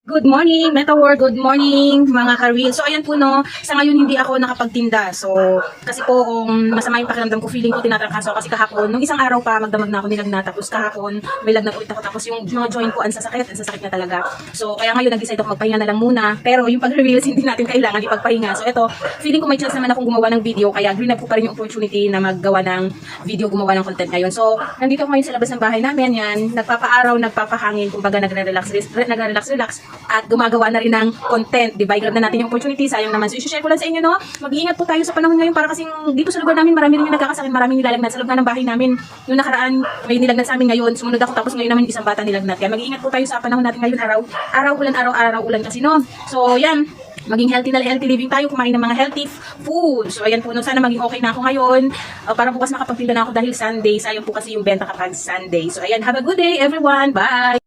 Good morning, Metaworld. Good morning, mga ka-real. So, ayan po, no. Sa ngayon, hindi ako nakapagtinda. So, kasi po, masama yung pakiramdam ko. Feeling ko tinatrangkaso kasi kahapon. Nung isang araw pa, magdamag na ako nilagnat. Tapos kahapon, may lagnat ulit ako. Tapos yung mga joint ko, ang sasakit na talaga. So, kaya ngayon, nag-decide ako magpahinga na lang muna. Pero yung pag-reveals, hindi natin kailangan ipagpahinga. So, ito, feeling ko may chance naman akong gumawa ng video. Kaya green up ko pa rin yung opportunity na maggawa ng video, gumawa ng content ngayon. So, nandito ako ngayon sa labas ng bahay namin. Yan, nagpapaaraw, nagpapahangin. Kumbaga, nagre-relax, at gumagawa na rin ng content, di ba? I-grab na natin yung opportunity, sayang naman. So, i-share ko lang sa inyo, no? Mag-iingat po tayo sa panahon ngayon para kasing dito sa lugar namin, marami rin yung nagkakasakit, maraming nilalagnat sa loob ng bahay namin. Yung nakaraan, may nilagnat sa amin ngayon, sumunod ako, tapos ngayon naman isang bata nilagnat. Kaya mag-iingat po tayo sa panahon natin ngayon, araw ulan kasi, no? So, yan. Maging healthy living tayo, kumain ng mga healthy food. So, ayan po, no, sana maging okay na ako ngayon. Para bukas makapagtinda na ako dahil Sunday. Sayang po kasi yung benta kapag Sunday. So, ayan, have a good day, everyone. Bye!